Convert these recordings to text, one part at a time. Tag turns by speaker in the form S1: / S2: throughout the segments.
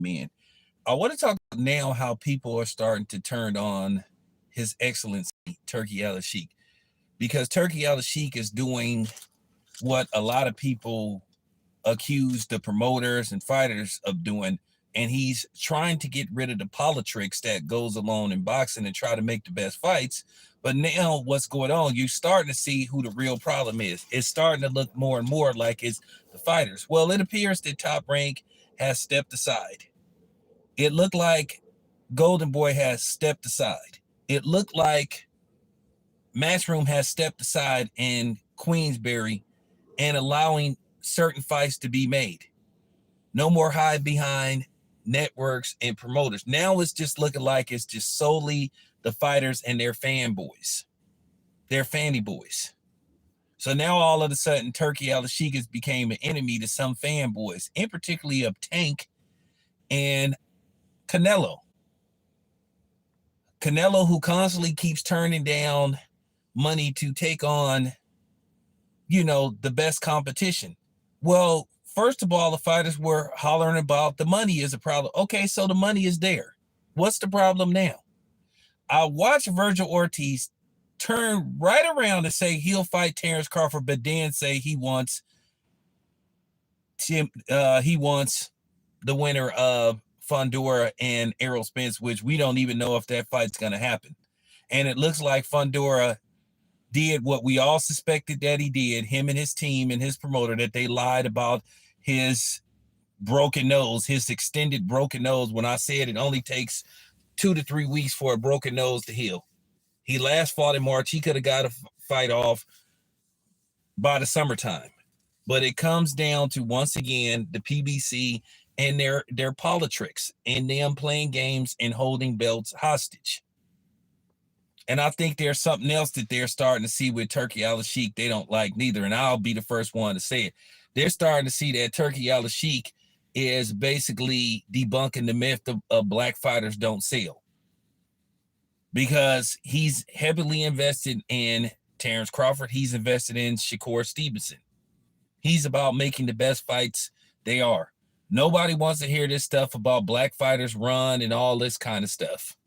S1: man. I want to talk now how people are starting to turn on His Excellency Turkey Al Sheikh, because Turkey Al Sheikh is doing what a lot of people accuse the promoters and fighters of doing, and he's trying to get rid of the politics that goes along in boxing and try to make the best fights. But now what's going on, you're starting to see who the real problem is. It's starting to look more and more like it's the fighters. Well, it appears that Top Rank has stepped aside. It looked like Golden Boy has stepped aside. It looked like Matchroom has stepped aside in Queensberry and allowing certain fights to be made. No more hide behind networks and promoters. Now it's just looking like it's just solely the fighters and their fanboys, their fanny boys. So now all of a sudden, Turkey Al Sheikh has became an enemy to some fanboys, in particularly of Tank and Canelo. Canelo, who constantly keeps turning down money to take on, the best competition. Well, first of all, the fighters were hollering about the money is a problem. Okay, so the money is there. What's the problem now? I watched Virgil Ortiz turn right around and say he'll fight Terrence Crawford, but then say he wants the winner of Fundora and Errol Spence, which we don't even know if that fight's going to happen. And it looks like Fundora did what we all suspected that he did, him and his team and his promoter, that they lied about his broken nose, his extended broken nose, when I said it only takes 2 to 3 weeks for a broken nose to heal. He last fought in March. He could have got a fight off by the summertime. But it comes down to, once again, the PBC and their politics and them playing games and holding belts hostage. And I think there's something else that they're starting to see with Turkey Al Sheikh they don't like neither, and I'll be the first one to say it. They're starting to see that Turkey Al Sheikh is basically debunking the myth of black fighters don't sell, because he's heavily invested in Terrence Crawford. He's invested in Shakur Stevenson. He's about making the best fights they are. Nobody wants to hear this stuff about black fighters run and all this kind of stuff.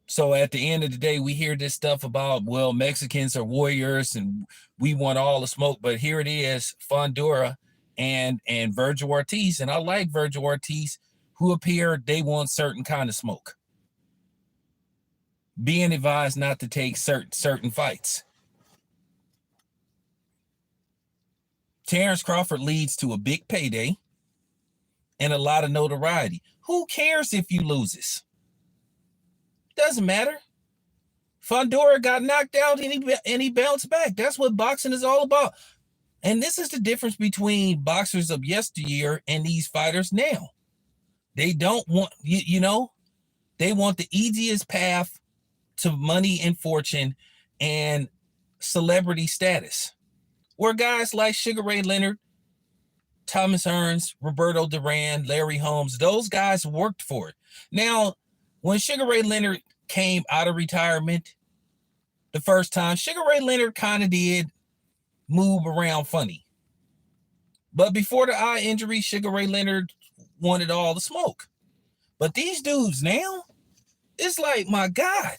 S1: So at the end of the day, we hear this stuff about, well, Mexicans are warriors and we want all the smoke. But here it is, Fundora and Virgil Ortiz. And I like Virgil Ortiz, who appear they want certain kind of smoke, being advised not to take certain fights. Terrence Crawford leads to a big payday and a lot of notoriety. Who cares if you loses? Doesn't matter. Fundora got knocked out and he bounced back. That's what boxing is all about. And this is the difference between boxers of yesteryear and these fighters now. They don't want, they want the easiest path to money and fortune and celebrity status. Where guys like Sugar Ray Leonard, Thomas Hearns, Roberto Duran, Larry Holmes, those guys worked for it. Now, when Sugar Ray Leonard came out of retirement the first time, Sugar Ray Leonard kind of did move around funny. But before the eye injury, Sugar Ray Leonard wanted all the smoke. But these dudes now, it's like, my God,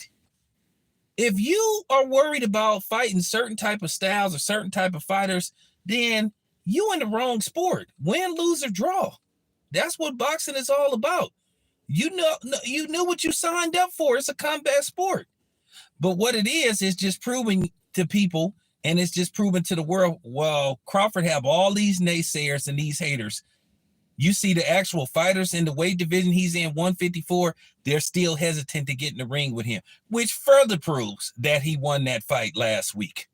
S1: if you are worried about fighting certain type of styles or certain type of fighters, then you in the wrong sport. Win, lose, or draw. That's what boxing is all about. You knew what you signed up for. It's a combat sport. But what it is just proving to people, and it's just proving to the world, well, Crawford have all these naysayers and these haters. You see the actual fighters in the weight division he's in, 154, they're still hesitant to get in the ring with him, which further proves that he won that fight last week.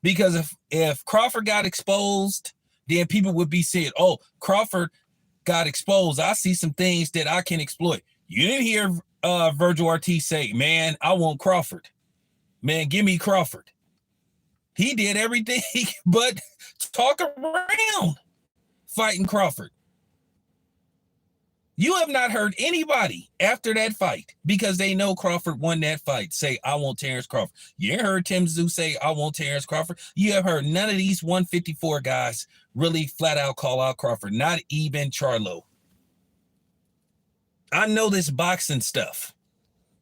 S1: Because if Crawford got exposed, then people would be saying, oh, Crawford got exposed. I see some things that I can exploit. You didn't hear Virgil Ortiz say, man, I want Crawford. Man, give me Crawford. He did everything but talk around fighting Crawford. You have not heard anybody after that fight, because they know Crawford won that fight, say, I want Terrence Crawford. You ain't heard Tim Tszyu say, I want Terrence Crawford. You have heard none of these 154 guys really flat out call out Crawford, not even Charlo. I know this boxing stuff.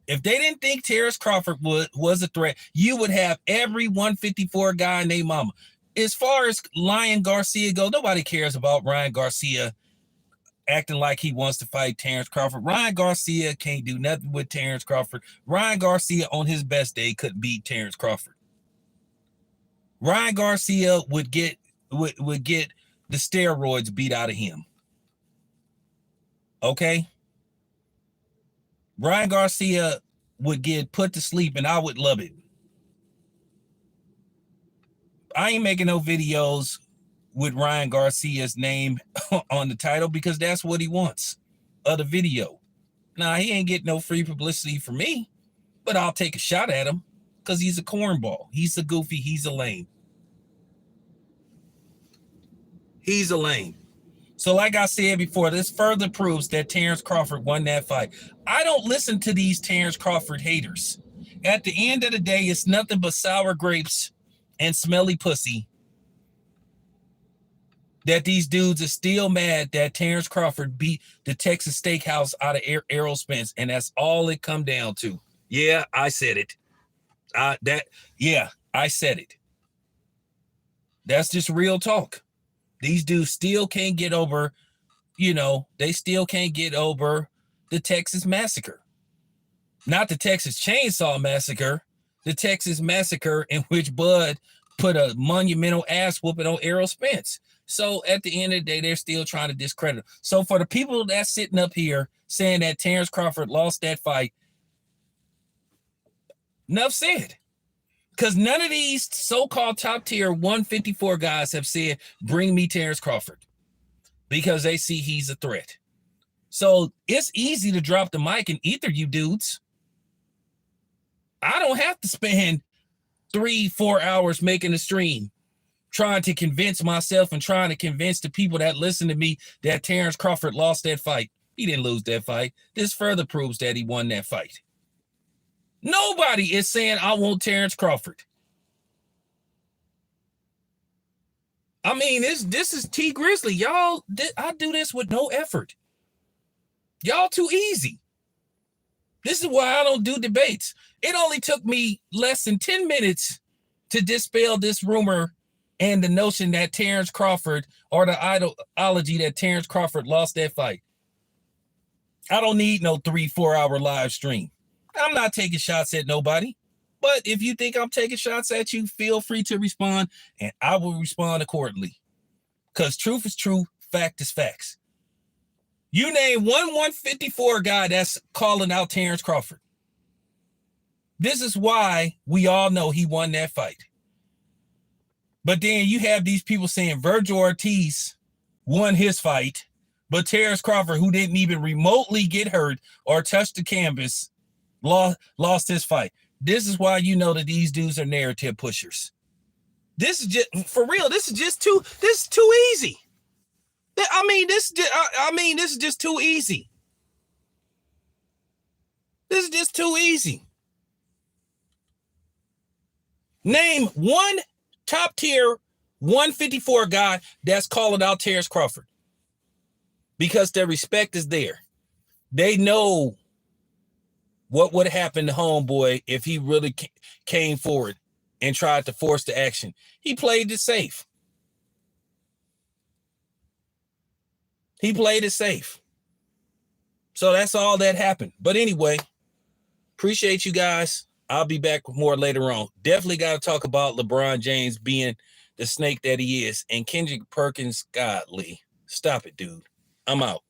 S1: If they didn't think Terrence Crawford was a threat, you would have every 154 guy named mama. As far as Ryan Garcia goes, nobody cares about Ryan Garcia acting like he wants to fight Terrence Crawford. Ryan Garcia can't do nothing with Terrence Crawford. Ryan Garcia on his best day couldn't beat Terrence Crawford. Ryan Garcia would get the steroids beat out of him. Okay? Ryan Garcia would get put to sleep, and I would love it. I ain't making no videos with Ryan Garcia's name on the title, because that's what he wants of the video. Now, he ain't getting no free publicity from me, but I'll take a shot at him because he's a cornball. He's a goofy. He's a lame. He's a lame. So like I said before, this further proves that Terrence Crawford won that fight. I don't listen to these Terrence Crawford haters. At the end of the day, it's nothing but sour grapes and smelly pussy that these dudes are still mad that Terrence Crawford beat the Texas Steakhouse out of Errol Spence, and that's all it come down to. Yeah, I said it. I said it. That's just real talk. These dudes still can't get over, they still can't get over the Texas massacre. Not the Texas Chainsaw Massacre, the Texas massacre in which Bud put a monumental ass whooping on Errol Spence. So at the end of the day, they're still trying to discredit him. So for the people that's sitting up here saying that Terrence Crawford lost that fight, enough said. Because none of these so-called top-tier 154 guys have said, bring me Terrence Crawford, because they see he's a threat. So it's easy to drop the mic and ether you dudes. I don't have to spend 3-4 hours making a stream trying to convince myself and trying to convince the people that listen to me that Terrence Crawford lost that fight. He didn't lose that fight. This further proves that he won that fight. Nobody is saying, I want Terrence Crawford. I mean, this is T Grizzly. Y'all, I do this with no effort. Y'all too easy. This is why I don't do debates. It only took me less than 10 minutes to dispel this rumor and the notion that Terrence Crawford, or the ideology that Terrence Crawford lost that fight. I don't need no 3-4 hour live stream. I'm not taking shots at nobody. But if you think I'm taking shots at you, feel free to respond, and I will respond accordingly. Because truth is true, fact is facts. You name one 154 guy that's calling out Terrence Crawford. This is why we all know he won that fight. But then you have these people saying Virgil Ortiz won his fight, but Terrence Crawford, who didn't even remotely get hurt or touch the canvas, lost his fight. This is why you know that these dudes are narrative pushers. This is just, for real, this is too easy. This is just too easy. This is just too easy. Name one top tier 154 guy that's calling out Terrence Crawford. Because their respect is there. They know what would happen to homeboy if he really came forward and tried to force the action. He played it safe. He played it safe. So that's all that happened. But anyway, appreciate you guys. I'll be back with more later on. Definitely got to talk about LeBron James being the snake that he is. And Kendrick Perkins, godly. Stop it, dude. I'm out.